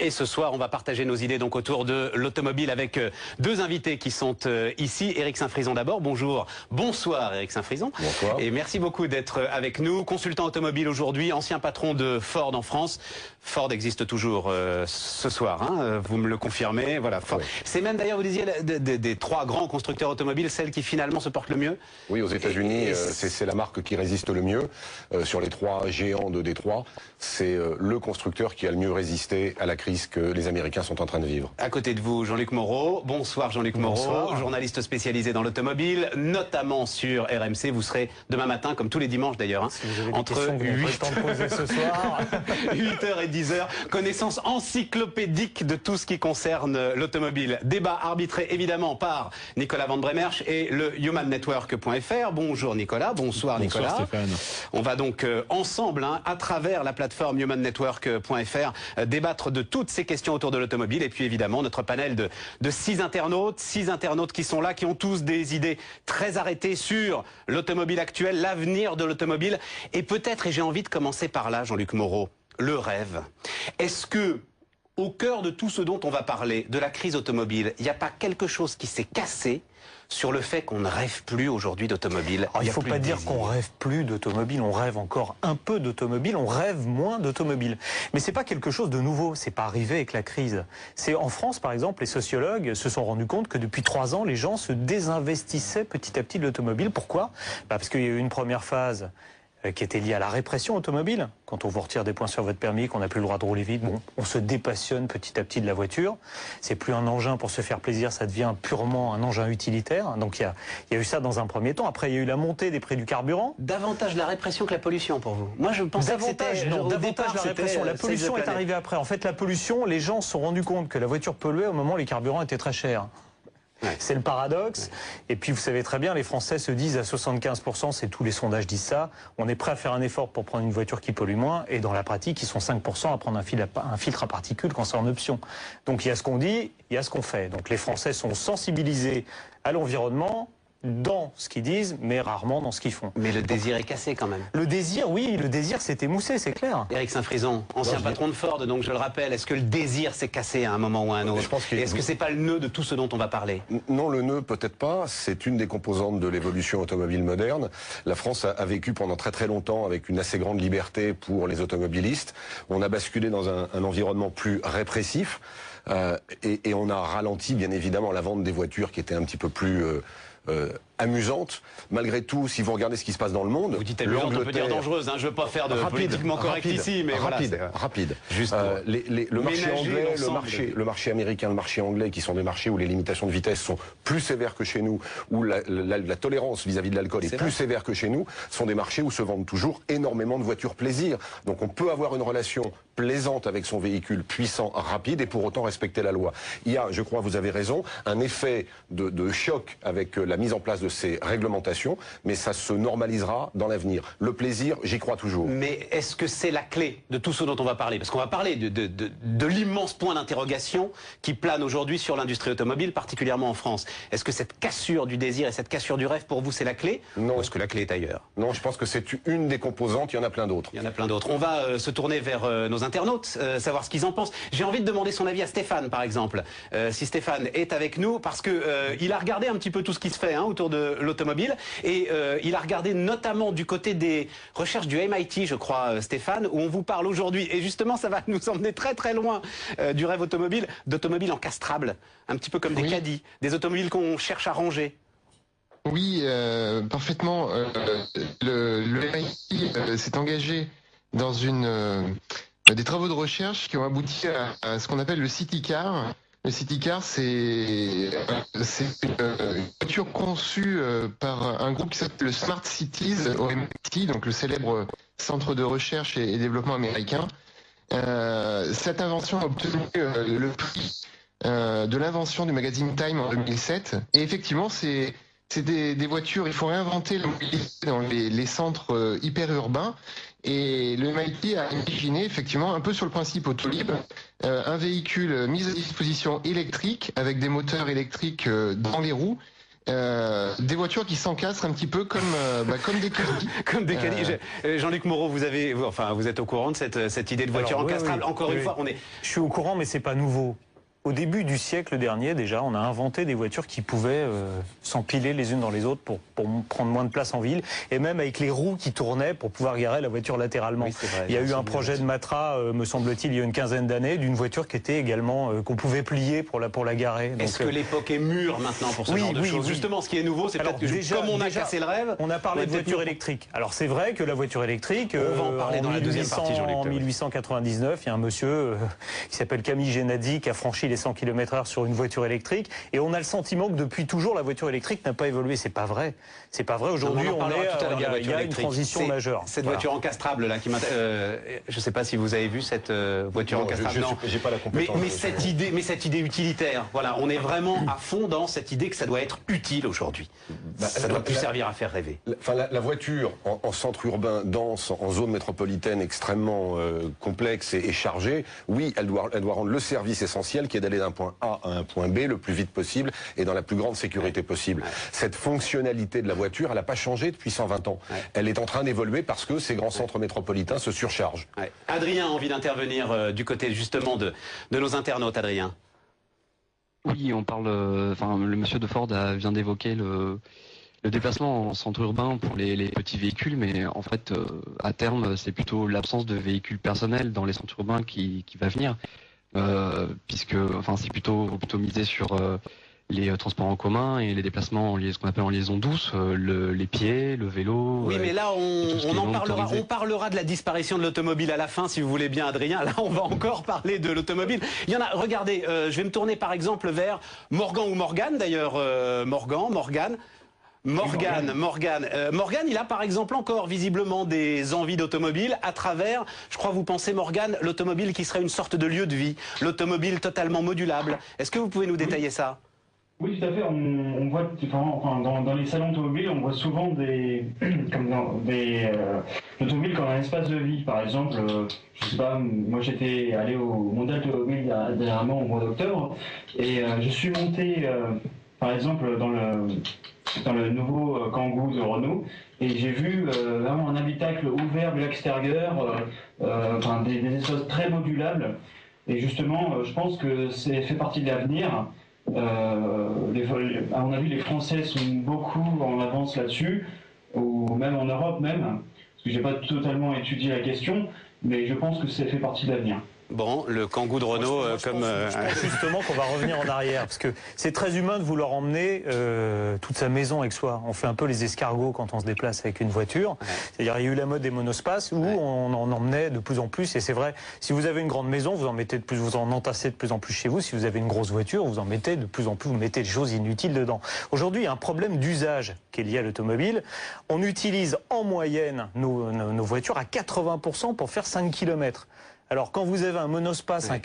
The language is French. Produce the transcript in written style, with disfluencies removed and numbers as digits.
Et ce soir, on va partager nos idées donc autour de l'automobile avec deux invités qui sont ici. Éric Saint-Frison d'abord, bonjour. Bonsoir Éric Saint-Frison. Bonsoir. Et merci beaucoup d'être avec nous. Consultant automobile aujourd'hui, ancien patron de Ford en France. Ford existe toujours ce soir, hein, vous me le confirmez. Voilà. Ford. Oui. C'est même d'ailleurs, vous disiez, des trois grands constructeurs automobiles, celle qui finalement se porte le mieux. Oui, aux États-Unis, c'est la marque qui résiste le mieux. Sur les trois géants de Détroit, c'est le constructeur qui a le mieux résisté à la crise que les Américains sont en train de vivre. À côté de vous, Jean-Luc Moreau. Bonsoir Jean-Luc Moreau, journaliste spécialisé dans l'automobile, notamment sur RMC. Vous serez demain matin, comme tous les dimanches d'ailleurs, hein, si vous avez des entre 8h ce soir. 8h et 10h. Connaissance encyclopédique de tout ce qui concerne l'automobile. Débat arbitré évidemment par Nicolas Van Bremersch et le humannetwork.fr. Bonjour Nicolas, bonsoir Nicolas. Bonsoir Stéphane. On va donc ensemble, hein, à travers la plateforme humannetwork.fr, débattre de toutes ces questions autour de l'automobile. Et puis évidemment, notre panel de 6 internautes qui sont là, qui ont tous des idées très arrêtées sur l'automobile actuelle, l'avenir de l'automobile. Et peut-être, et j'ai envie de commencer par là, Jean-Luc Moreau, le rêve. Est-ce que, au cœur de tout ce dont on va parler, de la crise automobile, il n'y a pas quelque chose qui s'est cassé sur le fait qu'on ne rêve plus aujourd'hui d'automobile? Il ne faut pas dire qu'on rêve plus d'automobile, on rêve encore un peu d'automobile, on rêve moins d'automobile. Mais c'est pas quelque chose de nouveau, c'est pas arrivé avec la crise. C'est en France, par exemple, les sociologues se sont rendus compte que depuis 3 ans, les gens se désinvestissaient petit à petit de l'automobile. Pourquoi? Parce qu'il y a eu une première phase qui était liée à la répression automobile. Quand on vous retire des points sur votre permis, qu'on n'a plus le droit de rouler vite, bon, on se dépassionne petit à petit de la voiture. C'est plus un engin pour se faire plaisir, ça devient purement un engin utilitaire. Donc il y a eu ça dans un premier temps. Après, il y a eu la montée des prix du carburant. Davantage la répression que la pollution pour vous? Moi, je pensais davantage, que non, davantage la répression. La pollution est arrivée après. En fait, la pollution, les gens se sont rendus compte que la voiture polluait au moment où les carburants étaient très chers. Ouais. C'est le paradoxe. Ouais. Et puis vous savez très bien, les Français se disent à 75%, c'est tous les sondages disent ça, on est prêt à faire un effort pour prendre une voiture qui pollue moins, et dans la pratique, ils sont 5% à prendre un filtre à particules quand c'est en option. Donc il y a ce qu'on dit, il y a ce qu'on fait. Donc les Français sont sensibilisés à l'environnement, dans ce qu'ils disent, mais rarement dans ce qu'ils font. Mais le désir est cassé quand même. Le désir, oui, le désir s'est émoussé, c'est clair. Éric Saint-Frison, ancien patron de Ford, donc je le rappelle, est-ce que le désir s'est cassé à un moment ou à un autre? Est-ce que c'est pas le nœud de tout ce dont on va parler? Non, le nœud peut-être pas, c'est une des composantes de l'évolution automobile moderne. La France a vécu pendant très très longtemps avec une assez grande liberté pour les automobilistes. On a basculé dans un environnement plus répressif et on a ralenti bien évidemment la vente des voitures qui était un petit peu plus amusante. Malgré tout, si vous regardez ce qui se passe dans le monde... Vous dites amusante, on peut dire dangereuse, hein, je ne veux pas faire de politiquement correct ici, mais rapide. Juste le marché anglais, le marché américain, le marché anglais, qui sont des marchés où les limitations de vitesse sont plus sévères que chez nous, où la tolérance vis-à-vis de l'alcool est plus sévère que chez nous, sont des marchés où se vendent toujours énormément de voitures plaisir. Donc on peut avoir une relation plaisante avec son véhicule puissant, rapide, et pour autant respecter la loi. Il y a, je crois, vous avez raison, un effet de choc avec la mise en place de ces réglementations, mais ça se normalisera dans l'avenir. Le plaisir, j'y crois toujours. Mais est-ce que c'est la clé de tout ce dont on va parler? Parce qu'on va parler de l'immense point d'interrogation qui plane aujourd'hui sur l'industrie automobile, particulièrement en France. Est-ce que cette cassure du désir et cette cassure du rêve, pour vous, c'est la clé? Non. Ou est-ce que la clé est ailleurs? Non, je pense que c'est une des composantes, il y en a plein d'autres. Il y en a plein d'autres. On va se tourner vers nos internautes, savoir ce qu'ils en pensent. J'ai envie de demander son avis à Stéphane, par exemple. Si Stéphane est avec nous, parce que il a regardé un petit peu tout ce qui se fait, hein, autour de l'automobile, et il a regardé notamment du côté des recherches du MIT, je crois, Stéphane, où on vous parle aujourd'hui, et justement ça va nous emmener très très loin du rêve automobile, d'automobiles encastrables, un petit peu comme des caddies, des automobiles qu'on cherche à ranger. Oui, parfaitement. Le MIT s'est engagé dans des travaux de recherche qui ont abouti à ce qu'on appelle le City Car. Le City Car, c'est une voiture conçue par un groupe qui s'appelle le Smart Cities au MIT, donc le célèbre centre de recherche et développement américain. Cette invention a obtenu le prix de l'invention du magazine Time en 2007. Et effectivement, c'est des voitures, il faut réinventer la mobilité dans les centres hyper urbains. Et le MIT a imaginé, effectivement, un peu sur le principe Autolib, un véhicule mis à disposition électrique, avec des moteurs électriques dans les roues, des voitures qui s'encastrent un petit peu comme des caddies. Comme des caddies. Jean-Luc Moreau, vous êtes au courant de cette idée de voiture encastrable. Oui, Encore une fois, je suis au courant, mais c'est pas nouveau. Au début du siècle dernier, déjà, on a inventé des voitures qui pouvaient s'empiler les unes dans les autres pour prendre moins de place en ville, et même avec les roues qui tournaient pour pouvoir garer la voiture latéralement. Oui, vrai, il y a eu un projet de Matra, me semble-t-il, il y a une quinzaine d'années, d'une voiture qui était également qu'on pouvait plier pour la garer. Est-ce que l'époque est mûre maintenant pour ce genre de choses? Justement, ce qui est nouveau, c'est peut-être que comme on a cassé le rêve, on a parlé de voiture électrique. Alors c'est vrai que la voiture électrique, on va en parler dans la deuxième partie, Jean-Luc. En 1899, il y a un monsieur qui s'appelle Camille Génadi qui a franchi les 100 km/h sur une voiture électrique, et on a le sentiment que depuis toujours la voiture électrique n'a pas évolué. C'est pas vrai. C'est pas vrai. Aujourd'hui, il y a une transition majeure. Cette voiture encastrable là, je sais pas si vous avez vu cette voiture encastrable. Non, j'ai pas la compétence. Mais cette idée utilitaire. Voilà, on est vraiment à fond dans cette idée que ça doit être utile aujourd'hui. Ça doit plus servir à faire rêver. La voiture en centre urbain dense, en zone métropolitaine extrêmement complexe et chargée, oui, elle doit rendre le service essentiel qui est d'aller d'un point A à un point B le plus vite possible et dans la plus grande sécurité possible. Cette fonctionnalité de la voiture, elle n'a pas changé depuis 120 ans. Elle est en train d'évoluer parce que ces grands centres métropolitains se surchargent. Adrien a envie d'intervenir du côté justement de nos internautes. Adrien. Oui, on parle. Le monsieur de Ford vient d'évoquer le déplacement en centre urbain pour les petits véhicules, mais en fait, à terme, c'est plutôt l'absence de véhicules personnels dans les centres urbains qui va venir. Puisque c'est plutôt misé sur les transports en commun et les déplacements, ce qu'on appelle en liaison douce, les pieds, le vélo. Oui, mais là, on parlera de la disparition de l'automobile à la fin, si vous voulez bien, Adrien. Là, on va encore parler de l'automobile. Il y en a, regardez, je vais me tourner par exemple vers Morgan ou Morgane, d'ailleurs, Morgane, il a par exemple encore visiblement des envies d'automobile à travers, je crois vous pensez Morgane, l'automobile qui serait une sorte de lieu de vie, l'automobile totalement modulable. Est-ce que vous pouvez nous détailler ça? Oui, tout à fait. On voit dans les salons automobiles, on voit souvent l'automobile comme un espace de vie. Par exemple, je sais pas, moi j'étais allé au Mondial automobile dernièrement au mois d'octobre et je suis monté, par exemple, dans le nouveau Kangoo de Renault, et j'ai vu vraiment un habitacle ouvert de l'extérieur, des espaces très modulables, et justement je pense que c'est fait partie de l'avenir. À mon avis, les Français sont beaucoup en avance là-dessus, ou même en Europe même, parce que j'ai pas totalement étudié la question, mais je pense que c'est fait partie de l'avenir. Bon, le Kangoo de Renault, je pense justement qu'on va revenir en arrière, parce que c'est très humain de vouloir emmener toute sa maison avec soi. On fait un peu les escargots quand on se déplace avec une voiture. C'est-à-dire, il y a eu la mode des monospaces où on en emmenait de plus en plus. Et c'est vrai, si vous avez une grande maison, vous en entassez de plus en plus chez vous. Si vous avez une grosse voiture, vous en mettez de plus en plus, vous mettez des choses inutiles dedans. Aujourd'hui, il y a un problème d'usage qui est lié à l'automobile. On utilise en moyenne nos voitures à 80% pour faire 5 km. Alors quand vous avez un monospace, un